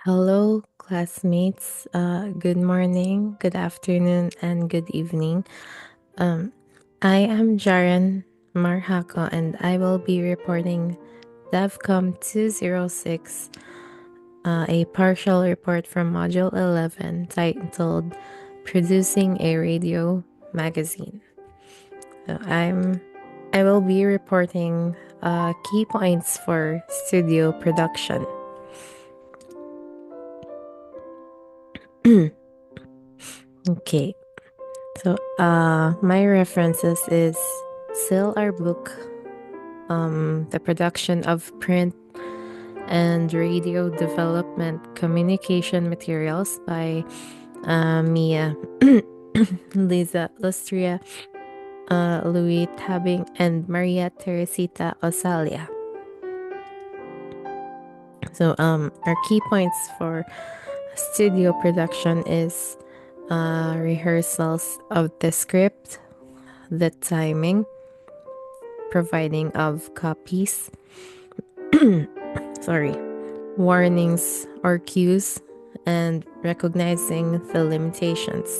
Hello, classmates. Good morning, good afternoon, and good evening. Um, I am Jaren Marhako, and I will be reporting DevCom 206, a partial report from Module 11 titled Producing a Radio Magazine. I will be reporting key points for studio production. Okay. So, my references is still our book, the production of print and radio development communication materials by Mia, Lisa Lustria, Louis Tabing, and Maria Teresita Osalia. So, our key points for studio production is rehearsals of the script, the timing, providing of copies, sorry, warnings or cues, and recognizing the limitations.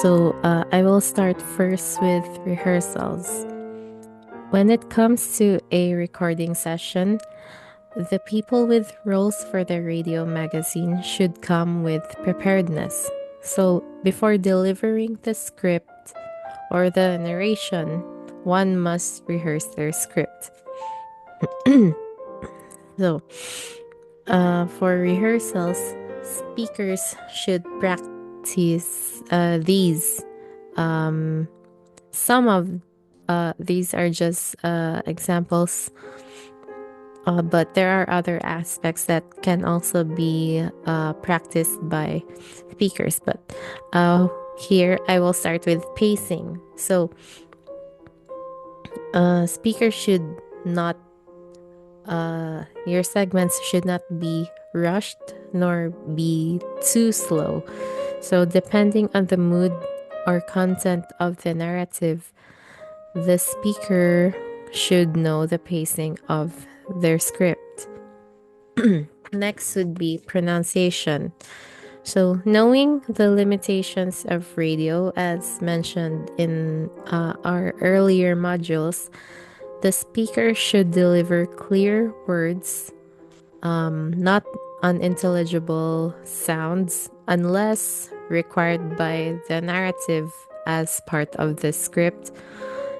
So, I will start first with rehearsals. When it comes to a recording session, the people with roles for the radio magazine should come with preparedness. So, before delivering the script or the narration, one must rehearse their script. So, for rehearsals, speakers should practice these. Some of these are just examples, but there are other aspects that can also be practiced by speakers. But here I will start with pacing. So, speakers should not, your segments should not be rushed nor be too slow. So, depending on the mood or content of the narrative, the speaker should know the pacing of their script. Next would be pronunciation. So, knowing the limitations of radio, as mentioned in our earlier modules, the speaker should deliver clear words, not unintelligible sounds, unless required by the narrative as part of the script,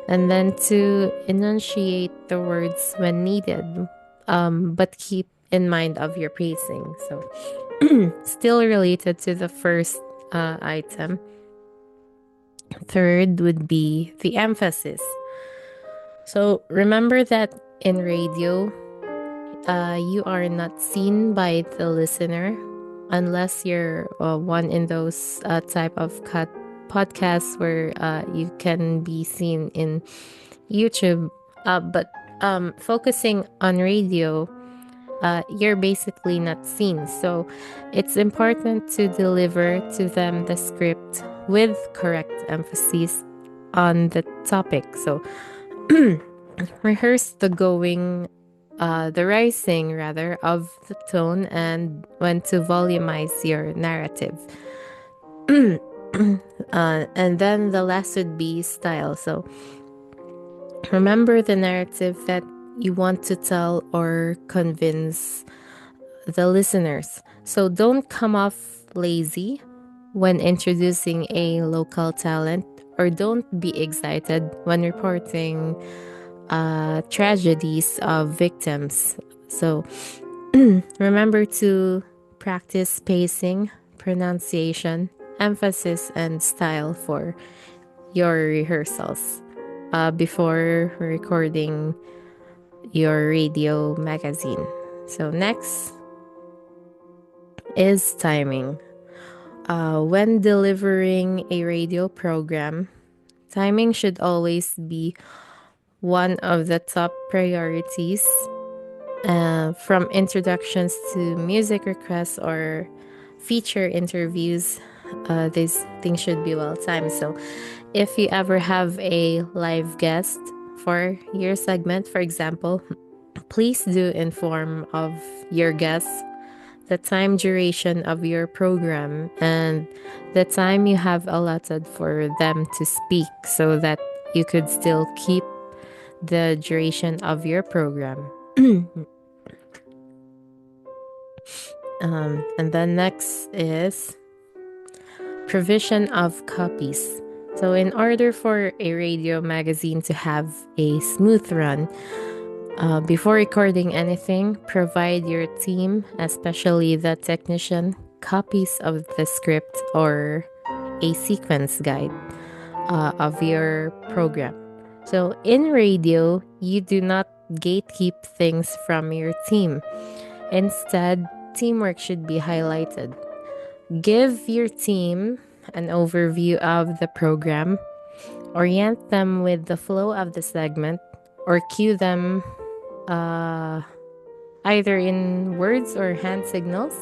and then to enunciate the words when needed, but keep in mind of your pacing. So, still related to the first item. Third would be the emphasis. So, remember that in radio, you are not seen by the listener unless you're one in those type of podcasts where you can be seen in YouTube. But focusing on radio, you're basically not seen. So it's important to deliver to them the script with correct emphasis on the topic. So rehearse the rising rather of the tone and when to volumize your narrative. And then the last would be style. So remember the narrative that you want to tell or convince the listeners. So don't come off lazy when introducing a local talent, or don't be excited when reporting tragedies of victims. So remember to practice pacing, pronunciation, emphasis, and style for your rehearsals before recording your radio magazine. So, next is timing. When delivering a radio program, timing should always be one of the top priorities. From introductions to music requests or feature interviews, these things should be well timed. So, If you ever have a live guest for your segment, for example, please do inform of your guests the time duration of your program and the time you have allotted for them to speak so that you could still keep the duration of your program. And then next is provision of copies. So, in order for a radio magazine to have a smooth run, before recording anything, provide your team, especially the technician, copies of the script or a sequence guide of your program. So, in radio, you do not gatekeep things from your team. Instead, teamwork should be highlighted. Give your team an overview of the program, orient them with the flow of the segment, or cue them either in words or hand signals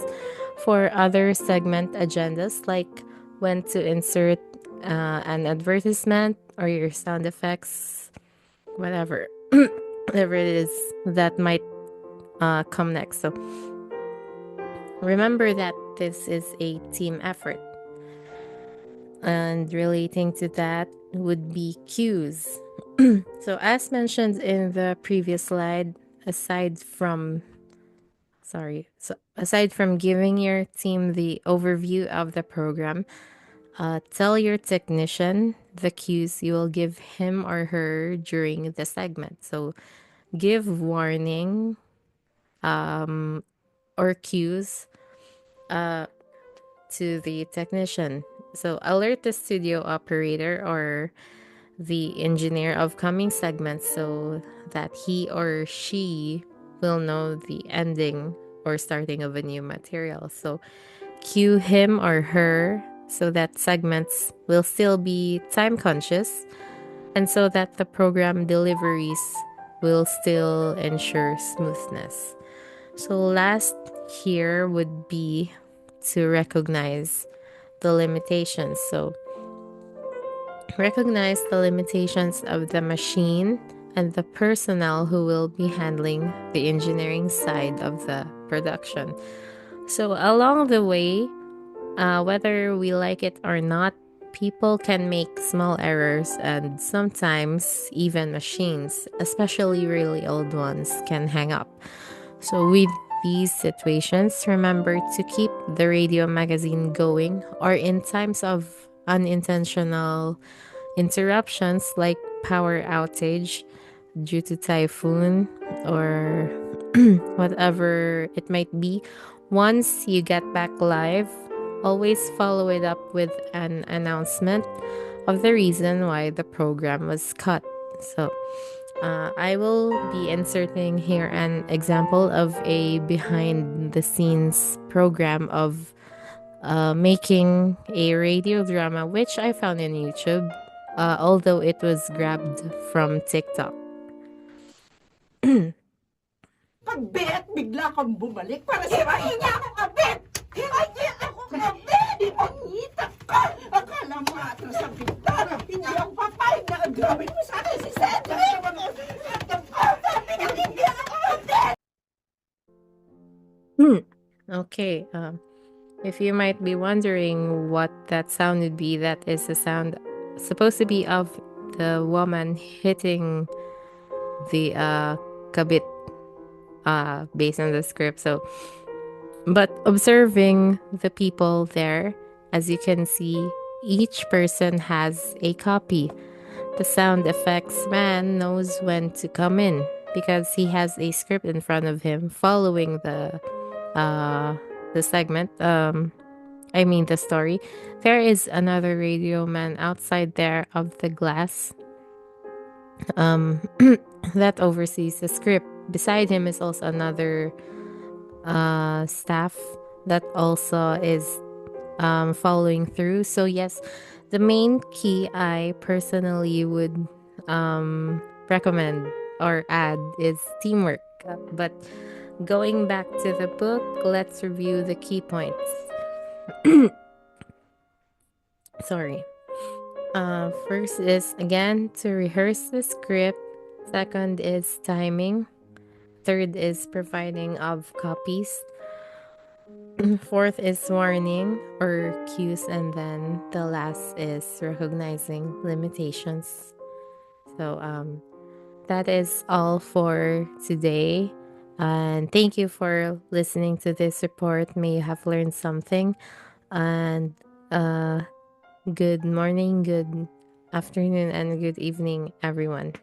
for other segment agendas, like when to insert an advertisement or your sound effects, whatever, whatever it is that might come next. So remember that this is a team effort. And relating to that would be cues. So, as mentioned in the previous slide, aside from giving your team the overview of the program, tell your technician the cues you will give him or her during the segment. So, give warning or cues to the technician. So, alert the studio operator or the engineer of coming segments so that he or she will know the ending or starting of a new material. So, cue him or her so that segments will still be time conscious and so that the program deliveries will still ensure smoothness. So, last here would be to recognize the limitations. So, recognize the limitations of the machine and the personnel who will be handling the engineering side of the production. So, along the way, whether we like it or not, people can make small errors, and sometimes even machines, especially really old ones, can hang up. So, with these situations, remember to keep the radio magazine going, or in times of unintentional interruptions like power outage due to typhoon or whatever it might be, once you get back live, always follow it up with an announcement of the reason why the program was cut. So, I will be inserting here an example of a behind the scenes program of making a radio drama, which I found in YouTube, although it was grabbed from TikTok. Pag-bet, bigla kang bumalik para sirain niya ako kabet! Hindi ako kabet! Ipangita ka! Akala mo atras ang bintana! Hindi ako papayag na agawin mo sa akin si Cedric! Hindi ako kabet! Okay, if you might be wondering what that sound would be, that is the sound supposed to be of the woman hitting the kabit based on the script. So, but observing the people there, as you can see, each person has a copy. The sound effects man knows when to come in because he has a script in front of him following the segment. The story. There is another radio man outside there of the glass that oversees the script. Beside him is also another staff that also is following through. So yes, the main key I personally would recommend or add is teamwork. But going back to the book, let's review the key points. Sorry. First is again to rehearse the script. Second is timing. Third is providing of copies. Fourth is warning or cues, and then the last is recognizing limitations. So that is all for today. And thank you for listening to this report. May you have learned something. And good morning, good afternoon, and good evening, everyone.